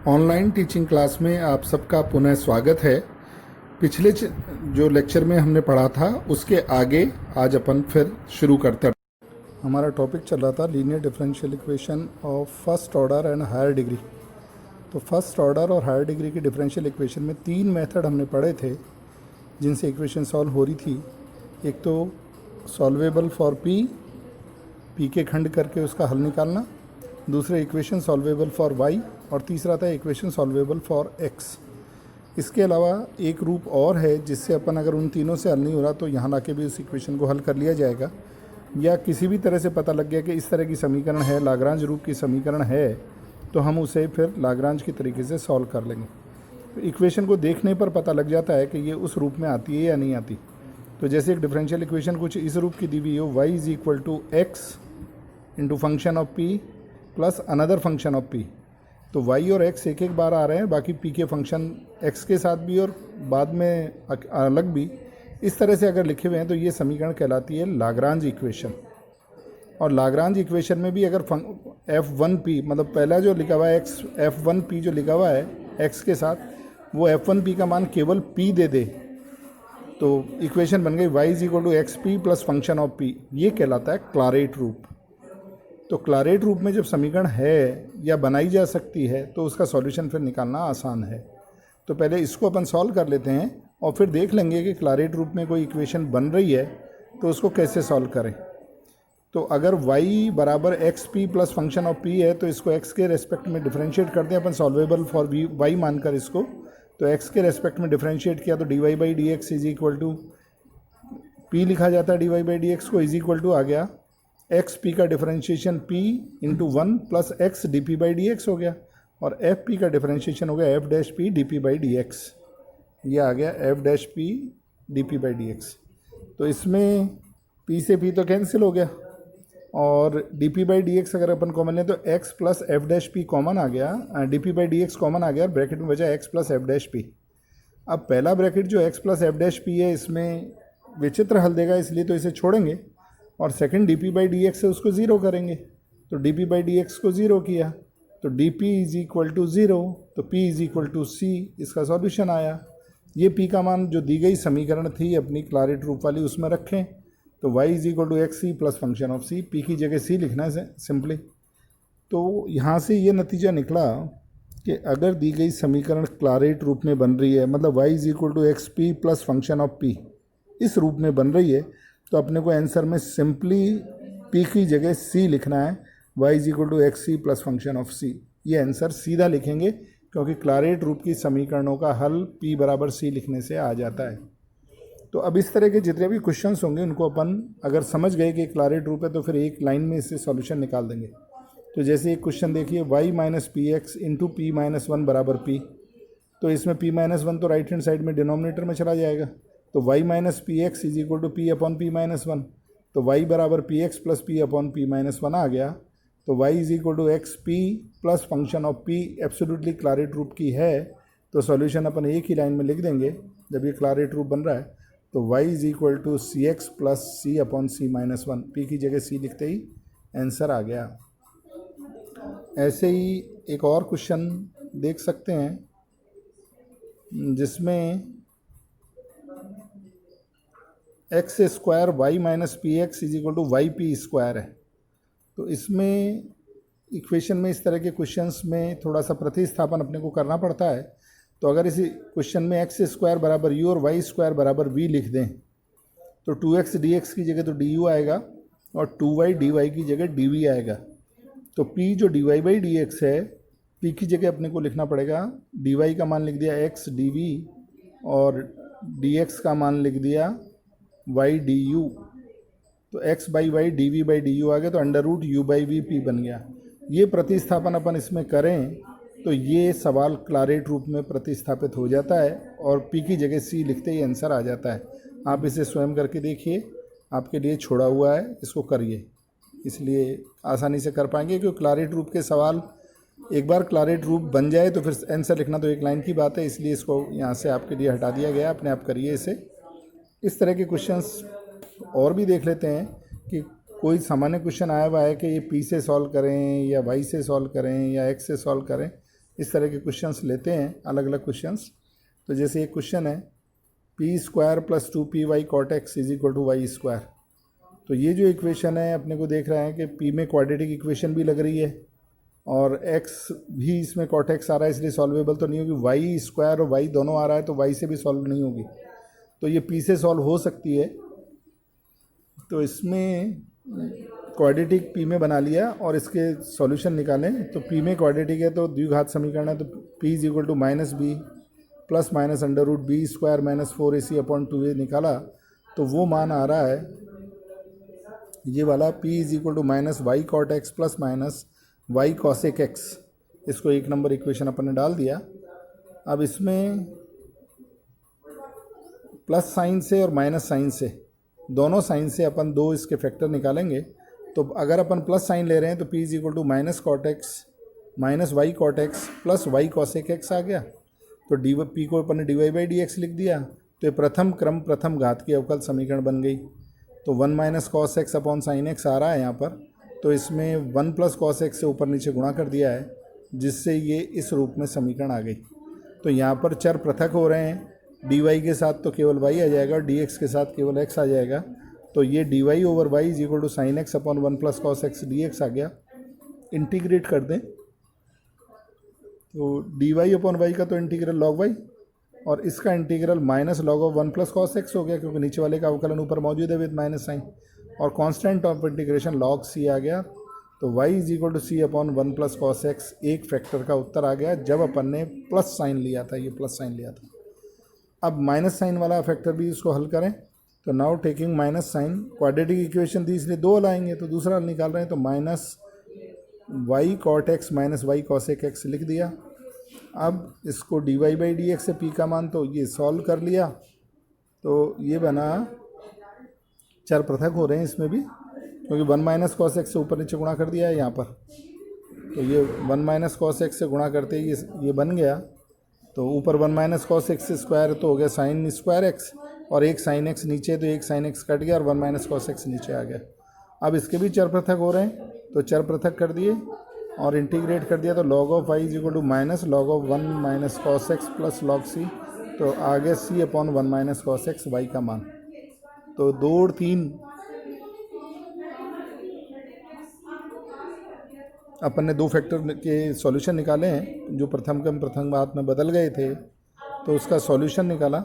Online teaching class में आप सबका पुनः स्वागत है। पिछले जो लेक्चर में हमने पढ़ा था उसके आगे आज अपन फिर शुरू करते हैं। हमारा टॉपिक चल रहा था linear differential equation of first order and higher degree. तो फर्स्ट ऑर्डर और हायर डिग्री की डिफरेंशियल इक्वेशन में 3 मेथड हमने पढ़े थे जिनसे इक्वेशन सॉल्व हो रही थी। एक तो सॉल्वेबल फॉर पी के खंड करके उसका हल निकालना, दूसरे इक्वेशन सॉल्वेबल फॉर वाई, और तीसरा था इक्वेशन सॉल्वेबल फॉर एक्स। इसके अलावा एक रूप और है जिससे अपन अगर उन तीनों से हल नहीं हो रहा तो यहाँ लाके भी उस इक्वेशन को हल कर लिया जाएगा, या किसी भी तरह से पता लग गया कि इस तरह की समीकरण है, लागरांज रूप की समीकरण है, तो हम उसे फिर लागरांज की तरीके से सॉल्व कर लेंगे। तो इक्वेशन को देखने पर पता लग जाता है कि ये उस रूप में आती है या नहीं आती। तो जैसे एक डिफरेंशियल इक्वेशन कुछ इस रूप की दी हुई हो, y is equal to x into function of p plus another function of p। तो y और x एक एक बार आ रहे हैं, बाकी p के फंक्शन x के साथ भी और बाद में अलग भी। इस तरह से अगर लिखे हुए हैं तो ये समीकरण कहलाती है लागरांज इक्वेशन। और लागरांज इक्वेशन में भी अगर f1p मतलब पहला जो लिखा हुआ है f1p जो लिखा हुआ है x के साथ, वो f1p का मान केवल p दे दे तो इक्वेशन बन गई y is equal to x p plus function of p। ये कहलाता है क्लारेट रूप। तो क्लारेट रूप में जब समीकरण है या बनाई जा सकती है तो उसका सॉल्यूशन फिर निकालना आसान है। तो पहले इसको अपन सॉल्व कर लेते हैं और फिर देख लेंगे कि क्लारेट रूप में कोई इक्वेशन बन रही है तो उसको कैसे सॉल्व करें। तो अगर y बराबर x p plus function of p है तो इसको x के रेस्पेक्ट में डिफरेंशिएट करते हैं अपन सॉल्वेबल फॉर y मानकर इसको। तो x के रेस्पेक्ट में डिफरेंशिएट किया तो d y by d x is equal to p लिखा जाता है, d y by d x को इज इक्वल टू आ गया एक्स पी का differentiation p into 1 plus x d p by d x हो गया, और एफ पी का डिफरेंशिएशन हो गया f dash p d p by d x. ये आ गया f dash p d p by d x. तो इसमें p से p तो कैंसिल हो गया, और d p by d x अगर अपन कॉमन लें तो x plus f dash p common आ गया, d p by d x common आ गया, और ब्रैकेट में बचा x plus f dash p. अब पहला ब्रैकेट जो x plus f dash p है इसमें विचित्र हल देगा, इसलिए तो इसे छोड़ेंगे, और second d p by d x है उसको ज़ीरो करेंगे। तो d p by d x को ज़ीरो किया तो d p is equal to zero, तो p is equal to c, इसका सॉल्यूशन आया। ये p का मान जो दी गई समीकरण थी अपनी क्लारेट रूप वाली उसमें रखें, तो y is equal to x c plus function of c, p की जगह c लिखना है सिंपली। तो यहाँ से ये नतीजा निकला कि अगर दी गई समीकरण क्लारेट रूप में बन रही है, मतलब y is equal to x p plus function of p इस रूप में बन रही है, तो अपने को आंसर में सिंपली p की जगह c लिखना है, y is equal to x c plus function of c। ये आंसर सीधा लिखेंगे क्योंकि क्लारेट रूप की समीकरणों का हल p बराबर c लिखने से आ जाता है। तो अब इस तरह के जितने भी क्वेश्चंस होंगे उनको अपन अगर समझ गए कि क्लारेट रूप है तो फिर एक लाइन में इससे सॉल्यूशन निकाल देंगे। तो जैसे एक क्वेश्चन देखिए, y minus p x into p minus one बराबर p। तो इसमें p माइनस वन तो राइट हैंड साइड में डिनोमिनेटर में चला जाएगा, तो y minus p x is equal to p upon p minus one. तो y बराबर p x plus p upon p minus one आ गया। तो y is equal to x p plus function of p absolutely Clairaut रूप की है, तो solution अपन एक ही लाइन में लिख देंगे जब ये क्लारेट रूप बन रहा है। तो y is equal to c x plus c upon c minus one, पी की जगह c लिखते ही आंसर आ गया। ऐसे ही एक और क्वेश्चन देख सकते हैं जिसमें x square y minus p x is equal to y p square है। तो इसमें इक्वेशन में इस तरह के क्वेश्चंस में थोड़ा सा प्रतिस्थापन अपने को करना पड़ता है। तो अगर इसी क्वेश्चन में एक्स स्क्वायर बराबर यू और वाई स्क्वायर बराबर वी लिख दें तो 2x dx की जगह तो du आएगा और 2y dy की जगह dv आएगा। तो p जो dy बाई dx है, p की जगह अपने को लिखना पड़ेगा dy का मान लिख दिया x dv और dx का मान लिख दिया y du। तो x by y d v by d u आ गया, तो under root u by v p बन गया। ये प्रतिस्थापन अपन इसमें करें तो ये सवाल क्लारेट रूप में प्रतिस्थापित हो जाता है और p की जगह c लिखते ही आंसर आ जाता है। आप इसे स्वयं करके देखिए, आपके लिए छोड़ा हुआ है, इसको करिए, इसलिए आसानी से कर पाएंगे। क्योंकि क्लारेट रूप के सवाल एक बार क्लारेट रूप बन जाए तो फिर आंसर लिखना तो एक लाइन की बात है, इसलिए इसको यहाँ से आपके लिए हटा दिया गया। अपने आप करिए इसे। इस तरह के क्वेश्चंस और भी देख लेते हैं कि कोई सामान्य क्वेश्चन आया हुआ है कि ये p से सॉल्व करें या y से सॉल्व करें या x से सॉल्व करें, इस तरह के क्वेश्चंस लेते हैं, अलग अलग क्वेश्चंस। तो जैसे एक क्वेश्चन है p square plus 2py cot x is equal to y square. तो ये जो इक्वेशन है अपने को देख रहा है कि पी में क्वाड्रेटिक इक्वेशन भी लग रही है और एक्स भी इसमें कॉट एक्स आ रहा है, इसलिए सॉल्वेबल तो नहीं होगी। वाई स्क्वायर और वाई दोनों आ रहा है तो वाई से भी सॉल्व नहीं होगी, तो ये पी से सॉल्व हो सकती है। तो इसमें क्वाड्रेटिक पी में बना लिया और इसके सॉल्यूशन निकालें। तो पी में क्वाड्रेटिक है तो द्विघात समीकरण है, तो p is equal to minus b plus minus under root b square minus 4ac upon 2a निकाला तो वो मान आ रहा है ये वाला p is equal to minus y cot x plus minus y cosec x. इसको एक नंबर इक्वेशन अपन ने डाल दिया। अब इसमें प्लस साइन से और माइनस साइन से, दोनों साइन से अपन दो इसके फैक्टर निकालेंगे। तो अगर अपन प्लस साइन ले रहे हैं तो p is equal to minus cot x minus y cot x plus y cosec x आ गया। तो डी पी को अपन ने d y by d x लिख दिया। तो ये प्रथम क्रम प्रथम घात की अवकल समीकरण बन गई। तो 1 minus cos x upon sine x आ रहा है यहाँ पर, तो इसमें 1 प्लस कॉस एक्स से ऊपर नीचे गुणा कर दिया है, जिससे ये इस रूप में समीकरण आ गई। तो यहाँ पर चर पृथक हो रहे हैं, डी वाई के साथ तो केवल y आ जाएगा और डी एक्स के साथ केवल x आ जाएगा। तो ये d y over y is equal to sine x upon 1 plus cos x d x आ गया। इंटीग्रेट कर दें तो डी वाई अपॉन वाई का तो इंटीग्रल लॉग वाई और इसका integral minus log of 1 plus cos x हो गया, क्योंकि नीचे वाले का अवकलन ऊपर मौजूद है विद माइनस साइन, और constant of integration log c आ गया। तो y is equal to c upon 1 plus cos x एक फैक्टर का उत्तर आ गया जब अपन ने प्लस साइन लिया था, ये प्लस साइन लिया था। अब माइनस साइन वाला फैक्टर भी इसको हल करें। तो now taking minus sign, quadratic equation थी इसलिए दो लाएंगे, तो दूसरा निकाल रहे हैं तो minus y cot x minus y cosec x लिख दिया। अब इसको d y by d x से पी का मान तो ये सॉल्व कर लिया, तो ये बना, चर पृथक हो रहे हैं इसमें भी क्योंकि 1 माइनस कॉस एक्स से ऊपर नीचे गुणा कर दिया है यहाँ पर। तो ये 1 माइनस कॉस एक्स से गुणा करते ही ये बन गया। तो ऊपर 1 माइनस कॉस एक्स स्क्वायर तो हो गया साइन स्क्वायर एक्स, और एक साइन एक्स नीचे तो एक साइन एक्स कट गया और 1 माइनस कॉस एक्स नीचे आ गया। अब इसके भी चर पृथक हो रहे हैं, तो चर पृथक कर दिए और इंटीग्रेट कर दिया। तो log of y is equal to minus log of 1 minus cos x plus log c, तो आ गया c upon 1 minus cos x y का मान। तो 2 और 3 अपन ने दो फैक्टर के सॉल्यूशन निकाले हैं, जो प्रथम क्रम प्रथम घात में बदल गए थे तो उसका सॉल्यूशन निकाला।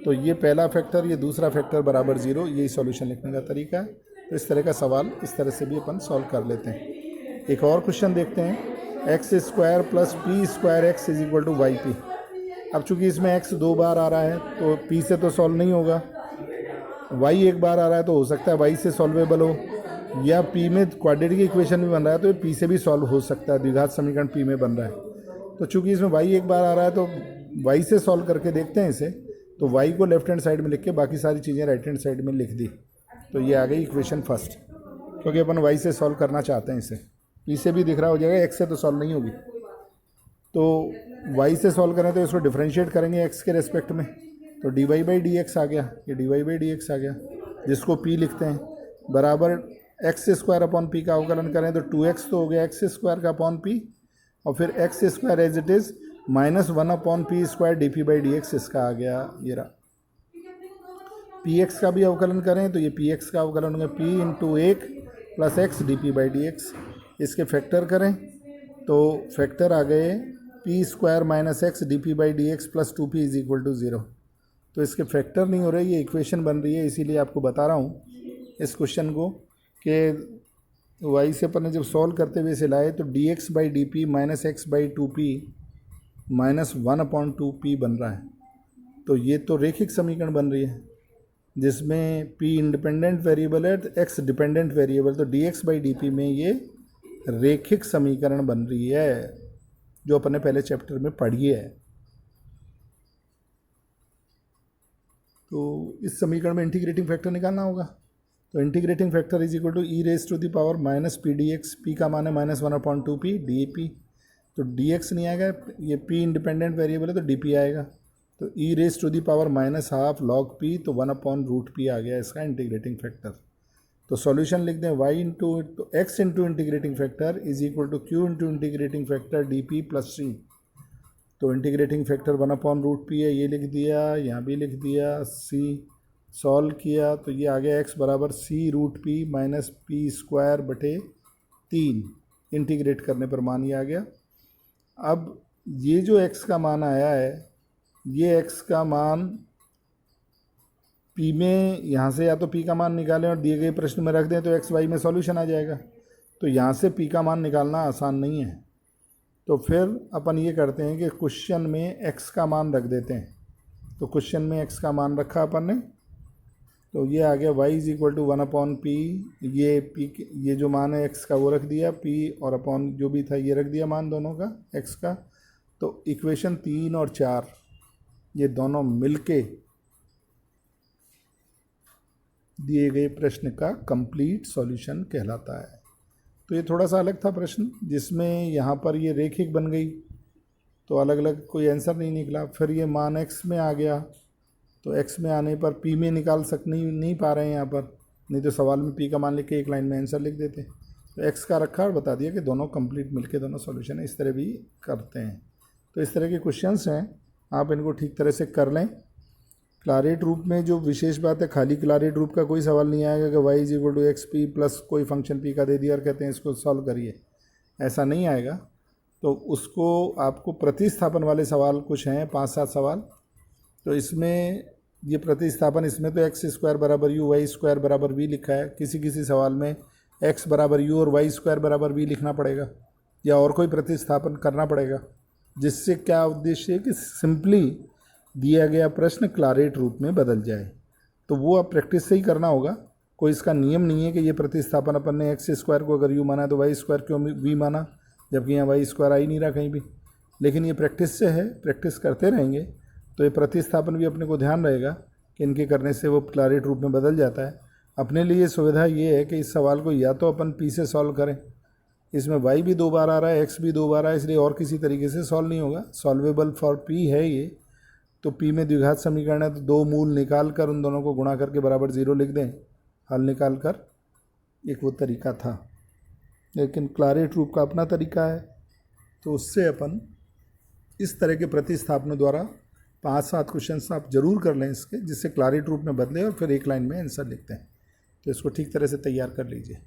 तो ये पहला फैक्टर, ये दूसरा फैक्टर बराबर 0, यही सॉल्यूशन लिखने का तरीका है। तो इस तरह का सवाल इस तरह से भी अपन सॉल्व कर लेते हैं। एक और क्वेश्चन देखते हैं, x square plus p square x is equal to y p. अब चूंकि इसमें एक्स 2 बार आ रहा है तो पी से तो सॉल्व नहीं होगा, वाई एक बार आ रहा है तो हो सकता है वाई से सॉल्वेबल हो, या पी में क्वाड्रेटिक इक्वेशन भी बन रहा है तो पी से भी सॉल्व हो सकता है, द्विघात समीकरण पी में बन रहा है। तो चूंकि इसमें वाई एक बार आ रहा है तो वाई से सॉल्व करके देखते हैं इसे। तो वाई को लेफ्ट हैंड साइड में लिख के बाकी सारी चीज़ें राइट हैंड साइड में लिख दी, तो ये आ गई इक्वेशन फर्स्ट, क्योंकि अपन वाई से सॉल्व करना चाहते हैं इसे। पी से भी दिख रहा हो जाएगा, एक्स से तो सॉल्व नहीं होगी। तो वाई से सॉल्व करें तो इसको डिफ्रेंशिएट करेंगे एक्स के रेस्पेक्ट में, तो d y by d x आ गया, ये d y by d x आ गया, जिसको पी लिखते हैं, बराबर एक्स स्क्वायर अपॉन पी का अवकलन करें तो 2x तो हो गया एक्स स्क्वायर का अपॉन पी, और फिर x square as it is minus 1 upon p square d p by d x इसका आ गया, ये रहा। पी एक्स का भी अवकलन करें तो ये पी एक्स का अवकलन होगा p into 1 plus x d p by d x. इसके फैक्टर करें तो फैक्टर आ गए p square minus x d p by d x plus 2p is equal to 0। तो इसके फैक्टर नहीं हो रहे, ये इक्वेशन बन रही है, इसीलिए आपको बता रहा हूँ इस क्वेश्चन को कि वाई से अपन ने जब सॉल्व करते हुए इसे लाए तो D x by D P minus x by 2p minus 1 upon 2p बन रहा है। तो ये तो रेखिक समीकरण बन रही है जिसमें p इंडिपेंडेंट वेरिएबल है, x डिपेंडेंट वेरिएबल, तो D x by D P में ये रेखिक समीकरण बन रही है जो अपन ने पहले चैप्टर में पढ़ी है। तो इस समीकरण में इंटीग्रेटिंग फैक्टर निकालना होगा। तो integrating factor is equal to e raise to the power minus P D X, P का मान है minus 1 upon 2p D P, तो डी एक्स नहीं आएगा, ये p इंडिपेंडेंट वेरिएबल है तो डी पी आएगा। तो e raise to the power minus half log p, तो 1 अपॉन रूट p आ गया इसका इंटीग्रेटिंग फैक्टर। तो सॉल्यूशन लिख दें y इंटू तो x into integrating factor is equal to q into integrating factor d p plus c. तो integrating factor 1/√p है, ये लिख दिया, यहाँ भी लिख दिया, c सॉल्व किया तो ये आ गया x बराबर c√p माइनस पी स्क्वायर बटे 3। इंटीग्रेट करने पर मान ये आ गया। अब ये जो x का मान आया है, ये x का मान p में, यहाँ से या तो p का मान निकालें और दिए गए प्रश्न में रख दें तो x y में सॉल्यूशन आ जाएगा। तो यहाँ से p का मान निकालना आसान नहीं है, तो फिर अपन ये करते हैं कि क्वेश्चन में x का मान रख देते हैं। तो क्वेश्चन में x का मान रखा अपन ने, तो ये आ गया y = 1/p, ये जो मान है x का वो रख दिया, p और अपॉन जो भी था ये रख दिया मान दोनों का x का। तो इक्वेशन 3 और 4 ये दोनों मिलके दिए गए प्रश्न का कंप्लीट सॉल्यूशन कहलाता है। तो ये थोड़ा सा अलग था प्रश्न, जिसमें यहाँ पर ये रेखिक बन गई तो अलग अलग कोई आंसर नहीं निकला। फिर ये मान x में आ गया, तो x में आने पर p में निकाल नहीं पा रहे हैं यहाँ पर, नहीं तो सवाल में p का मान लिख के एक लाइन में आंसर लिख देते। तो x का रखा और बता दिया कि दोनों कंप्लीट मिलके दोनों सॉल्यूशन है। इस तरह भी करते हैं। तो इस तरह के क्वेश्चंस हैं, आप इनको ठीक तरह से कर लें। क्लारेट रूप में जो विशेष बात है, खाली क्लारेट रूप का कोई सवाल नहीं आएगा कि y = xp प्लस कोई फंक्शन p का दे दिया और कहते हैं इसको सॉल्व करिए, ऐसा नहीं आएगा। तो उसको आपको प्रतिस्थापन वाले सवाल कुछ हैं, 5-7 सवाल। तो इसमें ये प्रतिस्थापन, इसमें तो x² = u, y² = v लिखा है। किसी सवाल में x = u और y² = v लिखना पड़ेगा या और कोई प्रतिस्थापन करना पड़ेगा, जिससे क्या उद्देश्य है कि सिंपली दिया गया प्रश्न क्लारेट रूप में बदल जाए। तो वो आप प्रैक्टिस से ही करना होगा। कोई इसका नियम नहीं है कि ये प्रतिस्थापन अपन ने x² को अगर u माना तो y² क्यों v माना, जबकि यहाँ y² आ ही नहीं रहा कहीं भी। लेकिन ये प्रैक्टिस से है, प्रैक्टिस करते रहेंगे तो ये प्रतिस्थापन भी अपने को ध्यान रहेगा कि इनके करने से वो क्लारेट रूप में बदल जाता है। अपने लिए सुविधा ये है कि इस सवाल को या तो अपन p से सॉल्व करें, इसमें y भी 2 बार आ रहा है, x भी 2 बार आ रहा है, इसलिए और किसी तरीके से सॉल्व नहीं होगा। सॉल्वेबल फॉर p है ये, तो p में द्विघात समीकरण है तो 2 मूल निकाल कर उन दोनों को गुणा करके बराबर 0 लिख दें, हल निकाल कर। एक वो तरीका था, लेकिन क्लारेट रूप का अपना तरीका है, तो उससे अपन इस तरह के प्रतिस्थापनों द्वारा 5-7 क्वेश्चन आप जरूर कर लें इसके, जिससे क्लारेट रूप में बदले और फिर एक लाइन में आंसर लिखते हैं। तो इसको ठीक तरह से तैयार कर लीजिए।